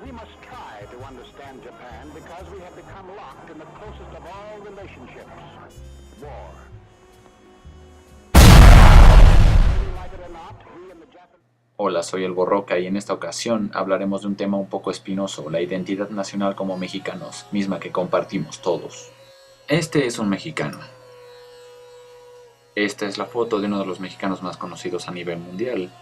We must try to understand Japan because we have become locked in the closest of all relationships, war. Whether you like it or not, we in the Japanese... Hola, soy el Borroca y en esta ocasión hablaremos de un tema un poco espinoso, la identidad nacional como mexicanos, misma que compartimos todos. Este es un mexicano. Esta es la foto de uno de los mexicanos más conocidos a nivel mundial.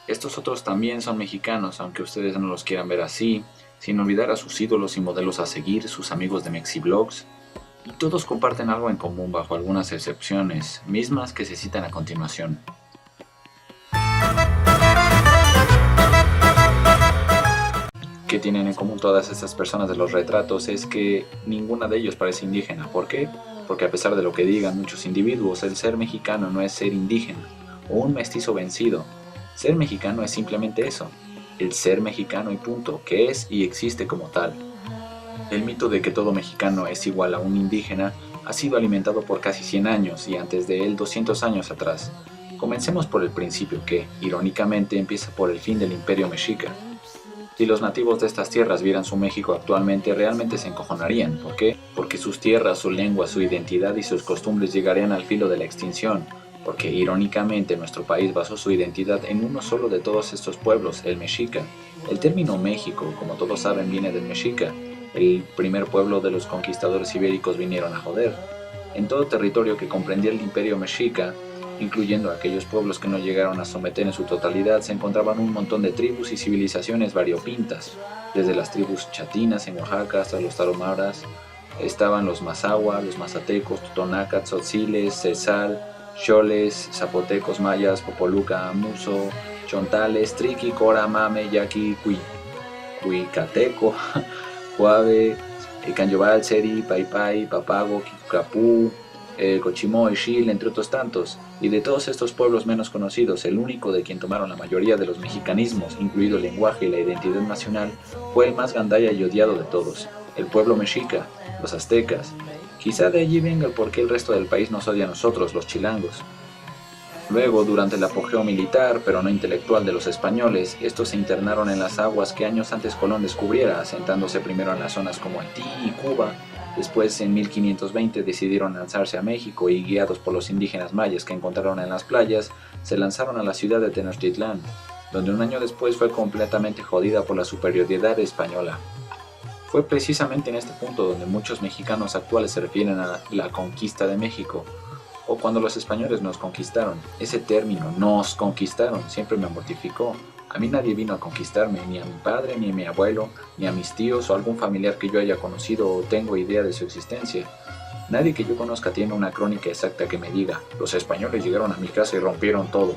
Estos otros también son mexicanos, aunque ustedes no los quieran ver así, sin olvidar a sus ídolos y modelos a seguir, sus amigos de Mexiblogs, y todos comparten algo en común bajo algunas excepciones, mismas que se citan a continuación. ¿Qué tienen en común todas estas personas de los retratos? Es que ninguna de ellos parece indígena. ¿Por qué? Porque a pesar de lo que digan muchos individuos, el ser mexicano no es ser indígena o un mestizo vencido. Ser mexicano es simplemente eso, el ser mexicano y punto, que es y existe como tal. El mito de que todo mexicano es igual a un indígena ha sido alimentado por casi 100 años y antes de él 200 años atrás. Comencemos por el principio que, irónicamente, empieza por el fin del Imperio Mexica. Si los nativos de estas tierras vieran su México actualmente, realmente se encojonarían. ¿Por qué? Porque sus tierras, su lengua, su identidad y sus costumbres llegarían al filo de la extinción. Porque irónicamente nuestro país basó su identidad en uno solo de todos estos pueblos, el mexica. El término México, como todos saben, viene del mexica. El primer pueblo de los conquistadores ibéricos vinieron a joder. En todo territorio que comprendía el imperio mexica, incluyendo aquellos pueblos que no llegaron a someter en su totalidad, se encontraban un montón de tribus y civilizaciones variopintas. Desde las tribus chatinas en Oaxaca hasta los tarahumaras, estaban los mazahua, los mazatecos, totonacas, tzotziles, cesal, xoles, zapotecos, mayas, popoluca, muso, chontales, triqui, cora, mame, yaqui, cuicateco, juave, canyobal, seri, paipai, papago, kikapú, cochimó y xil, entre otros tantos. Y de todos estos pueblos menos conocidos, el único de quien tomaron la mayoría de los mexicanismos, incluido el lenguaje y la identidad nacional, fue el más gandalla y odiado de todos, el pueblo mexica, los aztecas. Quizá de allí venga el por qué el resto del país nos odia a nosotros, los chilangos. Luego, durante el apogeo militar, pero no intelectual de los españoles, estos se internaron en las aguas que años antes Colón descubriera, asentándose primero en las zonas como Haití y Cuba. Después, en 1520, decidieron lanzarse a México y, guiados por los indígenas mayas que encontraron en las playas, se lanzaron a la ciudad de Tenochtitlán, donde un año después fue completamente jodida por la superioridad española. Fue precisamente en este punto donde muchos mexicanos actuales se refieren a la conquista de México, o cuando los españoles nos conquistaron. Ese término, nos conquistaron, siempre me mortificó. A mí nadie vino a conquistarme, ni a mi padre, ni a mi abuelo, ni a mis tíos o algún familiar que yo haya conocido o tengo idea de su existencia. Nadie que yo conozca tiene una crónica exacta que me diga, los españoles llegaron a mi casa y rompieron todo.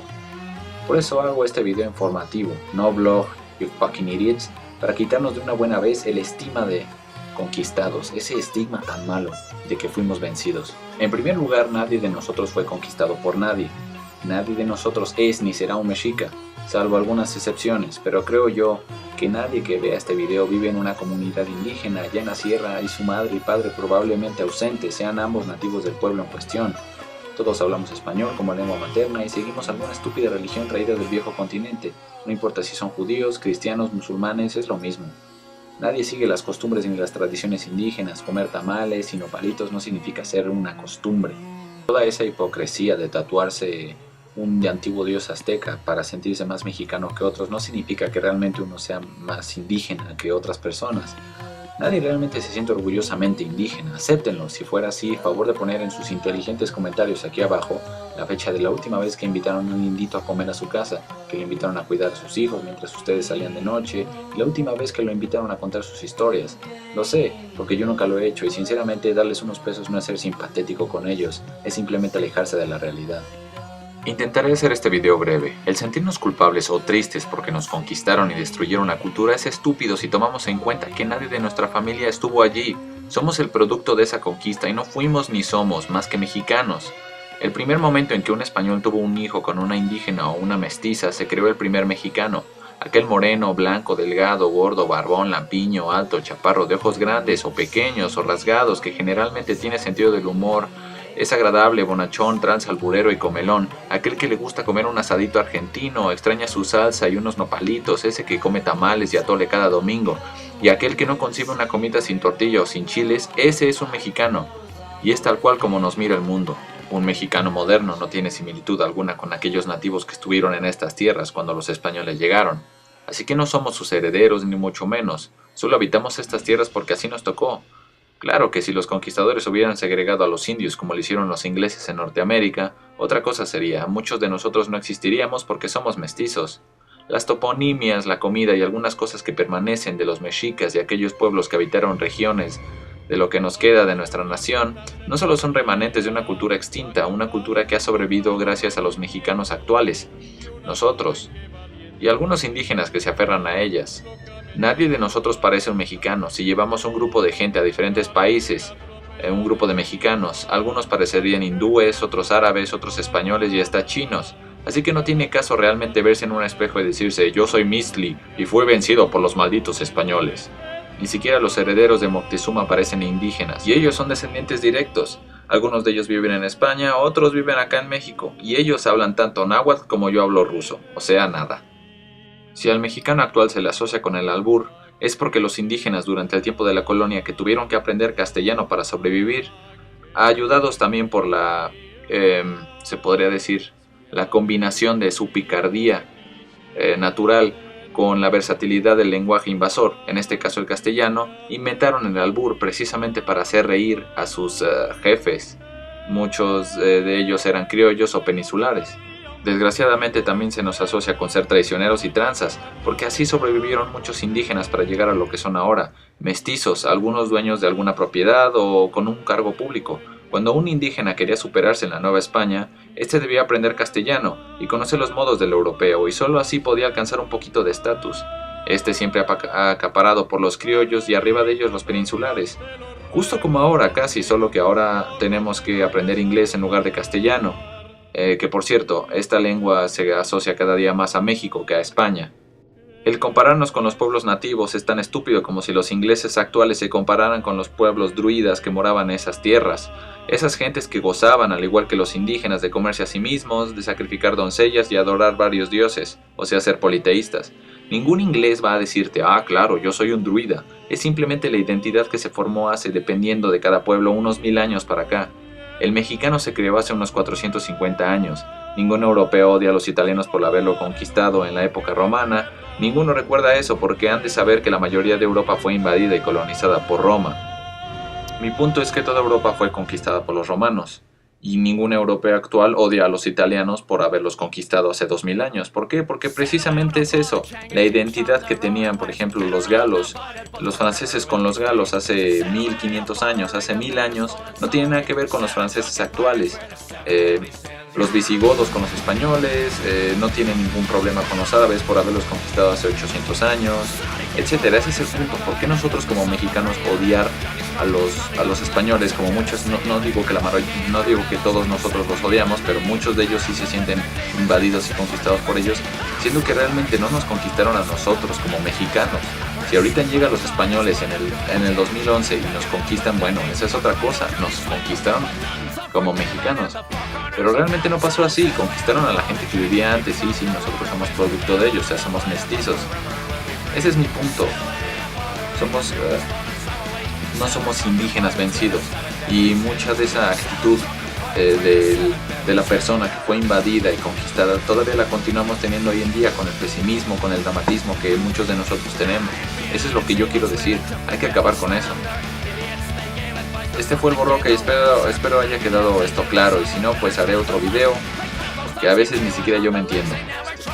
Por eso hago este video informativo, no blog, you fucking idiots, para quitarnos de una buena vez el estigma de conquistados, ese estigma tan malo de que fuimos vencidos. En primer lugar, nadie de nosotros fue conquistado por nadie. Nadie de nosotros es ni será un mexica, salvo algunas excepciones, pero creo yo que nadie que vea este video vive en una comunidad indígena allá en la sierra y su madre y padre probablemente ausentes, sean ambos nativos del pueblo en cuestión. Todos hablamos español como lengua materna y seguimos alguna estúpida religión traída del viejo continente. No importa si son judíos, cristianos, musulmanes, es lo mismo. Nadie sigue las costumbres ni las tradiciones indígenas. Comer tamales y nopalitos no significa ser una costumbre. Toda esa hipocresía de tatuarse un antiguo dios azteca para sentirse más mexicano que otros no significa que realmente uno sea más indígena que otras personas. Nadie realmente se siente orgullosamente indígena, acéptenlo. Si fuera así, favor de poner en sus inteligentes comentarios aquí abajo la fecha de la última vez que invitaron a un indito a comer a su casa, que le invitaron a cuidar a sus hijos mientras ustedes salían de noche, y la última vez que lo invitaron a contar sus historias. Lo sé, porque yo nunca lo he hecho y sinceramente darles unos pesos no es ser simpatético con ellos, es simplemente alejarse de la realidad. Intentaré hacer este video breve. El sentirnos culpables o tristes porque nos conquistaron y destruyeron la cultura es estúpido si tomamos en cuenta que nadie de nuestra familia estuvo allí. Somos el producto de esa conquista y no fuimos ni somos más que mexicanos. El primer momento en que un español tuvo un hijo con una indígena o una mestiza se creó el primer mexicano. Aquel moreno, blanco, delgado, gordo, barbón, lampiño, alto, chaparro, de ojos grandes o pequeños o rasgados que generalmente tiene sentido del humor Es agradable, bonachón, transalburero y comelón, aquel que le gusta comer un asadito argentino, extraña su salsa y unos nopalitos, ese que come tamales y atole cada domingo, y aquel que no concibe una comida sin tortilla o sin chiles, ese es un mexicano, y es tal cual como nos mira el mundo. Un mexicano moderno no tiene similitud alguna con aquellos nativos que estuvieron en estas tierras cuando los españoles llegaron. Así que no somos sus herederos ni mucho menos, solo habitamos estas tierras porque así nos tocó. Claro que si los conquistadores hubieran segregado a los indios como lo hicieron los ingleses en Norteamérica, otra cosa sería, muchos de nosotros no existiríamos porque somos mestizos. Las toponimias, la comida y algunas cosas que permanecen de los mexicas y aquellos pueblos que habitaron regiones de lo que nos queda de nuestra nación, no solo son remanentes de una cultura extinta, una cultura que ha sobrevivido gracias a los mexicanos actuales, nosotros, y algunos indígenas que se aferran a ellas. Nadie de nosotros parece un mexicano. Si llevamos un grupo de gente a diferentes países, un grupo de mexicanos, algunos parecerían hindúes, otros árabes, otros españoles y hasta chinos. Así que no tiene caso realmente verse en un espejo y decirse yo soy Mistli y fui vencido por los malditos españoles. Ni siquiera los herederos de Moctezuma parecen indígenas, y ellos son descendientes directos. Algunos de ellos viven en España, otros viven acá en México, y ellos hablan tanto náhuatl como yo hablo ruso, o sea, nada. Si al mexicano actual se le asocia con el albur, es porque los indígenas durante el tiempo de la colonia que tuvieron que aprender castellano para sobrevivir, ayudados también por la, se podría decir, la combinación de su picardía natural con la versatilidad del lenguaje invasor, en este caso el castellano, inventaron el albur precisamente para hacer reír a sus jefes. Muchos de ellos eran criollos o peninsulares. Desgraciadamente también se nos asocia con ser traicioneros y tranzas, porque así sobrevivieron muchos indígenas para llegar a lo que son ahora, mestizos, algunos dueños de alguna propiedad o con un cargo público. Cuando un indígena quería superarse en la Nueva España, este debía aprender castellano y conocer los modos del europeo, y solo así podía alcanzar un poquito de estatus. Este siempre acaparado por los criollos y arriba de ellos los peninsulares. Justo como ahora casi, solo que ahora tenemos que aprender inglés en lugar de castellano. Que por cierto, esta lengua se asocia cada día más a México que a España. El compararnos con los pueblos nativos es tan estúpido como si los ingleses actuales se compararan con los pueblos druidas que moraban en esas tierras. Esas gentes que gozaban, al igual que los indígenas, de comerse a sí mismos, de sacrificar doncellas y adorar varios dioses, o sea, ser politeístas. Ningún inglés va a decirte, ah, claro, yo soy un druida. Es simplemente la identidad que se formó hace, dependiendo de cada pueblo, unos 1000 años para acá. El mexicano se creó hace unos 450 años. Ningún europeo odia a los italianos por haberlo conquistado en la época romana. Ninguno recuerda eso porque han de saber que la mayoría de Europa fue invadida y colonizada por Roma. Mi punto es que toda Europa fue conquistada por los romanos. Y ningún europeo actual odia a los italianos por haberlos conquistado hace 2000 años. ¿Por qué? Porque precisamente es eso, la identidad que tenían, por ejemplo, los galos, los franceses con los galos hace 1500 años, hace 1000 años, no tiene nada que ver con los franceses actuales. Los visigodos con los españoles, no tienen ningún problema con los árabes por haberlos conquistado hace 800 años, etcétera. Ese es el punto. ¿Por qué nosotros como mexicanos odiar a los españoles, como muchos, no digo que todos nosotros los odiamos, pero muchos de ellos sí se sienten invadidos y conquistados por ellos, siendo que realmente no nos conquistaron a nosotros como mexicanos? Si ahorita llegan los españoles en el 2011 y nos conquistan, bueno, esa es otra cosa, nos conquistaron como mexicanos, pero realmente no pasó así, conquistaron a la gente que vivía antes, sí, nosotros somos producto de ellos, o sea, somos mestizos. Ese es mi punto, no somos indígenas vencidos, y mucha de esa actitud de la persona que fue invadida y conquistada todavía la continuamos teniendo hoy en día, con el pesimismo, con el dramatismo que muchos de nosotros tenemos. Eso es lo que yo quiero decir, hay que acabar con eso. Este fue el Borroca y espero haya quedado esto claro, y si no, pues haré otro video, que a veces ni siquiera yo me entiendo.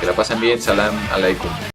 Que la pasen bien, salam aleikum.